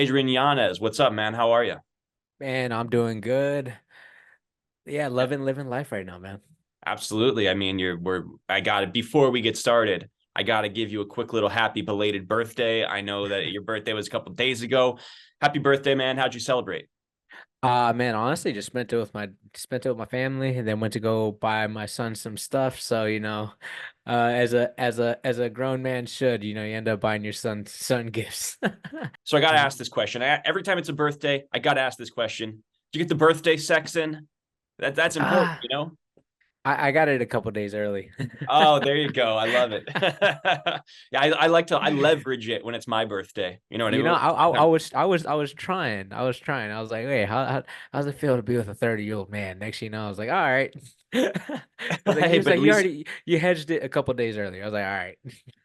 Adrian Yanez, what's up, man? How are you? Man, I'm doing good. Yeah, loving living life right now, man. Absolutely. I mean, I got it. Before we get started, I got to give you a quick little happy belated birthday. I know that your birthday was a couple days ago. Happy birthday, man. How'd you celebrate? Man, honestly, just spent it with my family and then went to go buy my son some stuff. So, as a grown man should, you end up buying your son gifts. So I got to ask this question. Every time it's a birthday, I got to ask this question. Did you get the birthday sex in? That's important, Ah, you know? I got it a couple days early. Oh, there you go. I love it. Yeah, I like to I leverage it when it's my birthday. You know what I You mean? know, I was trying. I was trying. I was like, wait, how's it feel to be with a 30-year-old man? Next thing you know, I was like, all right. He Hey, was but like, at least you hedged it a couple days earlier. I was like, all right.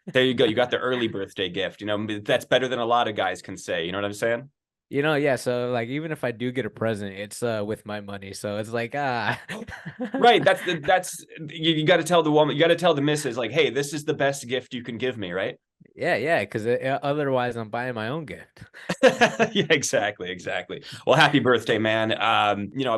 there you go. You got the early birthday gift. You know, that's better than a lot of guys can say. You know what I'm saying? Yeah, so like even if I do get a present, it's with my money. So it's like Right. That's you got to tell the woman, you got to tell the missus, like, hey, this is the best gift you can give me, right? yeah, because otherwise I'm buying my own gift. Yeah, exactly. Well, happy birthday, man.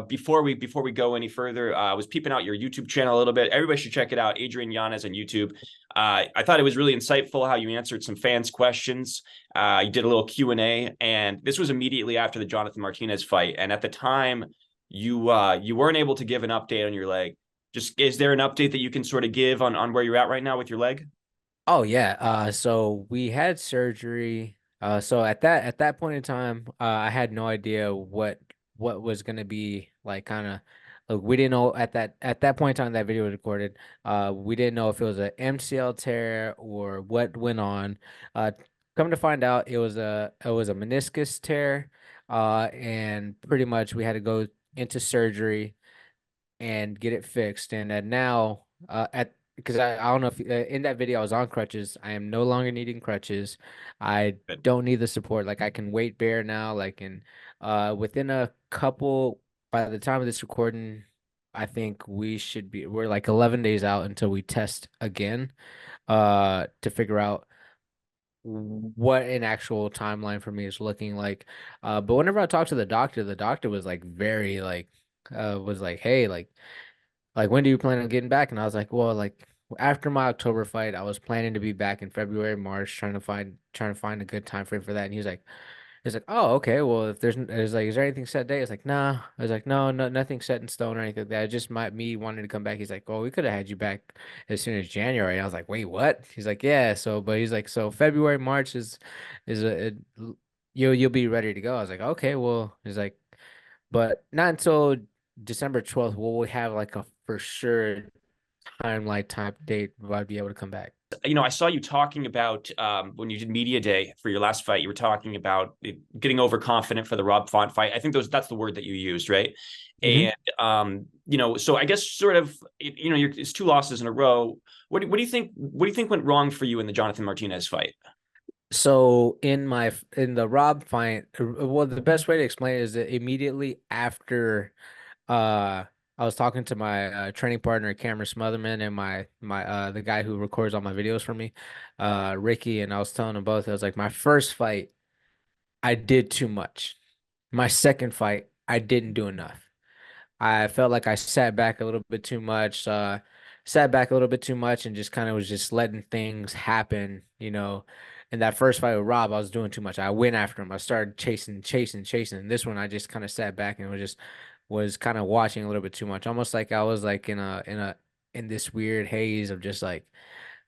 Before we go any further, I was peeping out your YouTube channel a little bit. Everybody should check it out, Adrian Yanez on YouTube. I thought it was really insightful how you answered some fans' questions. You did a little Q&A, and this was immediately after the Jonathan Martinez fight. And at the time, you weren't able to give an update on your leg. Just is there an update that you can sort of give on where you're at right now with your leg? Oh yeah. So we had surgery. So at that point in time, I had no idea what was gonna be like kind of like we didn't know at that point in time that video was recorded. We didn't know if it was an MCL tear or what went on. Uh Come to find out it was a meniscus tear. And pretty much we had to go into surgery and get it fixed. And now, at because I don't know if in that video I was on crutches. I am no longer needing crutches. I don't need the support. Like I can weight bear now. Like in within a couple by the time of this recording, I think we're like 11 days out until we test again to figure out what an actual timeline for me is looking like. But whenever I talked to the doctor was like very like was like, hey, like, when do you plan on getting back? And I was like, well, like after my October fight, I was planning to be back in February, March, trying to find a good time frame for that. And he's like, oh, okay. Well, if there's like, is there anything set day? It's like, nah. I was like, no, no, nothing set in stone or anything like that. It just might me wanting to come back. He's like, well, we could have had you back as soon as January. And I was like, wait, what? He's like, yeah. But he's like, so February, March is you'll be ready to go. I was like, okay, well, he's like, but not until December 12th will we have like a for sure timeline type date where I'd be able to come back. I saw you talking about when you did media day for your last fight. You were talking about getting overconfident for the Rob Font fight. I think that's the word that you used, right? hmm And so I guess sort of, it's two losses in a row. What do you think? What do you think went wrong for you in the Jonathan Martinez fight? So in the Rob fight, well, the best way to explain it is that immediately after uh I was talking to my training partner Cameron Smotherman and my the guy who records all my videos for me, Ricky, and I was telling them both I was like my first fight I did too much. My second fight I didn't do enough. I felt like I sat back a little bit too much and just kind of was just letting things happen. In that first fight with Rob, I was doing too much. I went after him. I started chasing. And this one, I just kind of sat back and was kind of watching a little bit too much. Almost like I was like in this weird haze of just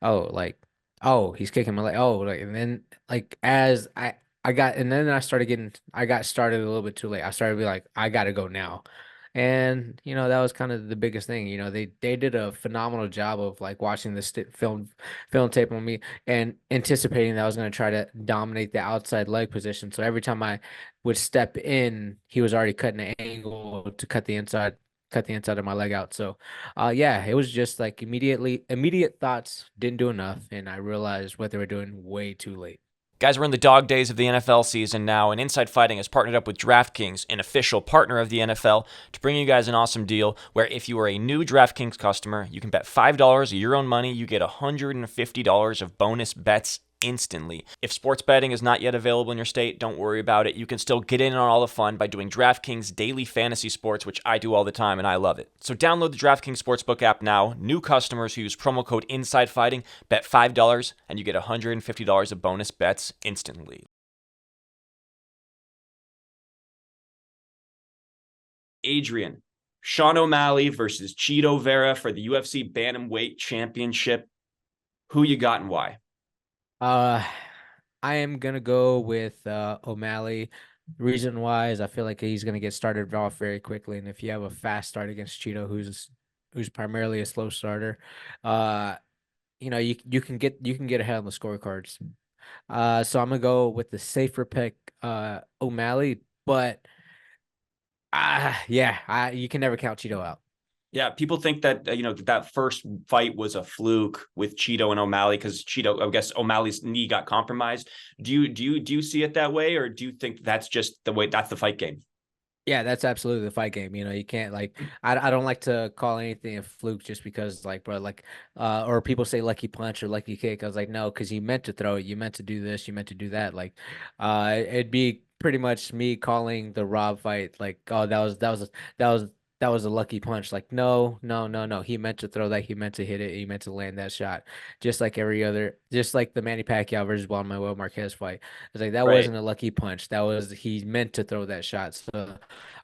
oh, like, oh, he's kicking my leg. Oh, like, and then like as I got, and then I got started a little bit too late. I started to be like, I gotta go now. And that was kind of the biggest thing. They did a phenomenal job of like watching the film tape on me and anticipating that I was going to try to dominate the outside leg position. So every time I would step in, he was already cutting an angle to cut the inside of my leg out. So yeah, it was just like immediate thoughts didn't do enough, and I realized what they were doing way too late. Guys, we're in the dog days of the NFL season now, and Inside Fighting has partnered up with DraftKings, an official partner of the NFL, to bring you guys an awesome deal where if you are a new DraftKings customer, you can bet $5 of your own money. You get $150 of bonus bets instantly. If sports betting is not yet available in your state, don't worry about it. You can still get in on all the fun by doing DraftKings daily fantasy sports, which I do all the time and I love it. So download the DraftKings Sportsbook app now. New customers who use promo code InsideFighting bet $5 and you get $150 of bonus bets instantly. Adrian, Sean O'Malley versus Chito Vera for the UFC Bantamweight Championship. Who you got and why? I am gonna go with O'Malley. Reason why is I feel like he's gonna get started off very quickly, and if you have a fast start against Cheeto, who's primarily a slow starter, uh, you can get ahead on the scorecards. So I'm gonna go with the safer pick, O'Malley, but yeah, you can never count Cheeto out. Yeah, people think that that first fight was a fluke with Chito and O'Malley because Chito, I guess O'Malley's knee got compromised. Do you see it that way, or do you think that's just the way that's the fight game? Yeah, that's absolutely the fight game. You can't like I don't like to call anything a fluke just because like bro like or people say lucky punch or lucky kick. I was like, no, because you meant to throw it, you meant to do this, you meant to do that. Like it'd be pretty much me calling the Rob fight like, oh, that was that was a lucky punch. Like, no, no, no, no. He meant to throw that, he meant to hit it, he meant to land that shot. Just like every other, just like the Manny Pacquiao versus Juan Manuel Marquez fight. It's like that Right. wasn't a lucky punch. That was he meant to throw that shot. So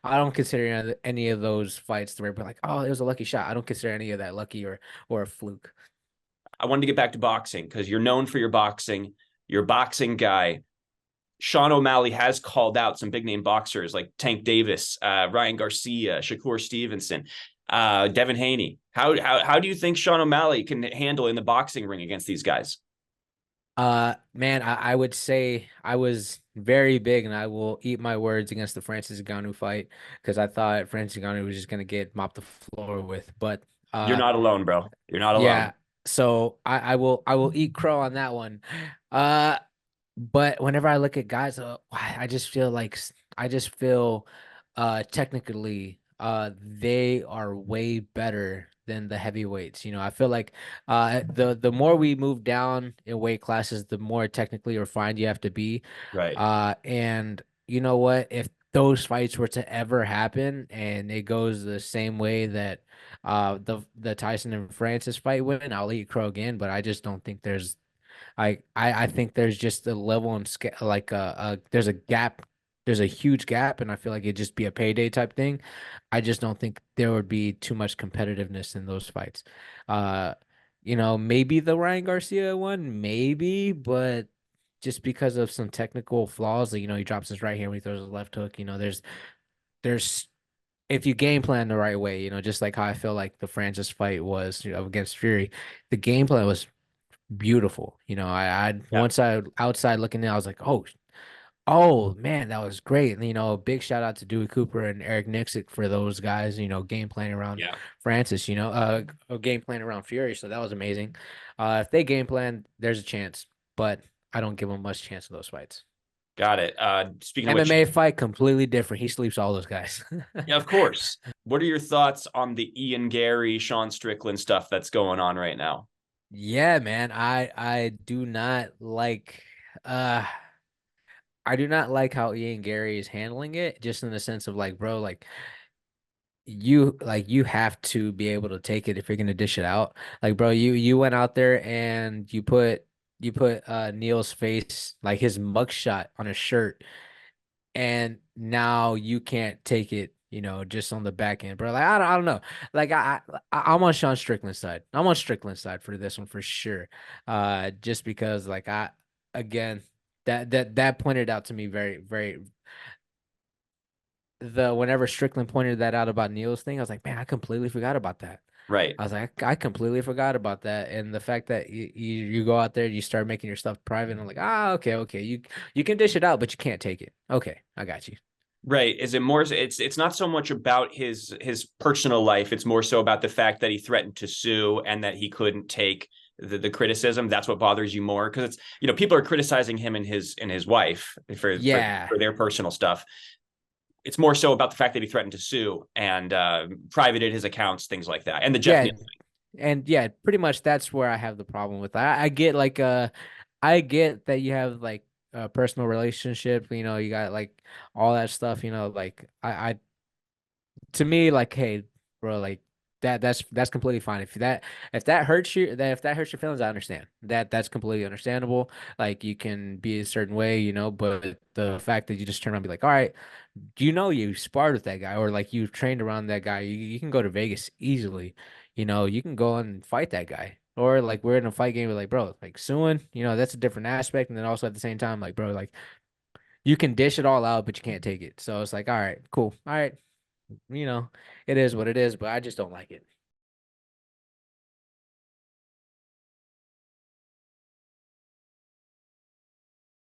I don't consider any of those fights to be like, oh, it was a lucky shot. I don't consider any of that lucky or a fluke. I wanted to get back to boxing because you're known for your boxing. You're a boxing guy. Sean O'Malley has called out some big name boxers like Tank Davis, Ryan Garcia, Shakur Stevenson, Devin Haney. How do you think Sean O'Malley can handle in the boxing ring against these guys? Man, I would say I was very big, and I will eat my words against the Francis Ngannou fight because I thought Francis Ngannou was just gonna get mopped the floor with. But You're not alone, bro. You're not alone. yeah, so I will eat crow on that one. Uh, but whenever I look at guys, I just feel technically they are way better than the heavyweights. I feel like the more we move down in weight classes, the more technically refined you have to be. Right. And you know what? If those fights were to ever happen and it goes the same way that the Tyson and Francis fight went, I'll eat crow again, but I just don't think I think there's just a level and scale like there's a gap, there's a huge gap, and I feel like it'd just be a payday type thing. I just don't think there would be too much competitiveness in those fights. Uh, maybe the Ryan Garcia one, maybe, but just because of some technical flaws, like, he drops his right hand when he throws his left hook. There's if you game plan the right way, just like how I feel like the Francis fight was, against Fury, the game plan was beautiful. I Yeah. once I outside looking in, I was like, oh man, that was great. And big shout out to Dewey Cooper and Eric Nixick for those guys, game planning around Yeah. Francis, game planning around Fury. So that was amazing. If they game plan, there's a chance, but I don't give them much chance in those fights. Got it. Speaking of which, MMA fight completely different. He sleeps all those guys. yeah, of course. What are your thoughts on the Ian Garry, Sean Strickland stuff that's going on right now? Yeah, man. I do not like uh I do not like how Ian Garry is handling it, just in the sense of like, bro, you have to be able to take it if you're gonna dish it out. Like, bro, you went out there and you put Neil's face, like his mugshot, on a shirt, and now you can't take it, just on the back end, bro. Like, I don't know. Like, I'm on Sean Strickland's side. I'm on Strickland's side for this one for sure. Just because, like, again, that pointed out to me very, very the whenever Strickland pointed that out about Neil's thing, I was like, man, I completely forgot about that. Right. I was like, I completely forgot about that, and the fact that you go out there and you start making your stuff private. And I'm like, okay, okay, you can dish it out, but you can't take it. Okay, I got you. Right. Is it more? It's not so much about his personal life. It's more so about the fact that he threatened to sue and that he couldn't take the criticism. That's what bothers you more because it's people are criticizing him and his wife Yeah, for their personal stuff. It's more so about the fact that he threatened to sue and privated his accounts, things like that, and the Jeff yeah, Neal. and yeah, pretty much that's where I have the problem with. I get like I get that you have like a personal relationship, you know, you got like all that stuff, you know, like I to me, like, hey, bro, like that's completely fine. If that hurts you, that if that hurts your feelings, I understand. That's completely understandable. Like you can be a certain way, you know, but the fact that you just turn around and be like, all right, you know you sparred with that guy or like you trained around that guy, you can go to Vegas easily. You know, you can go and fight that guy. Or like we're in a fight game, we're like, bro, like suing, you know, that's a different aspect. And then also at the same time, like, bro, like you can dish it all out, but you can't take it. So it's like, all right, cool. All right, you know, it is what it is, but I just don't like it.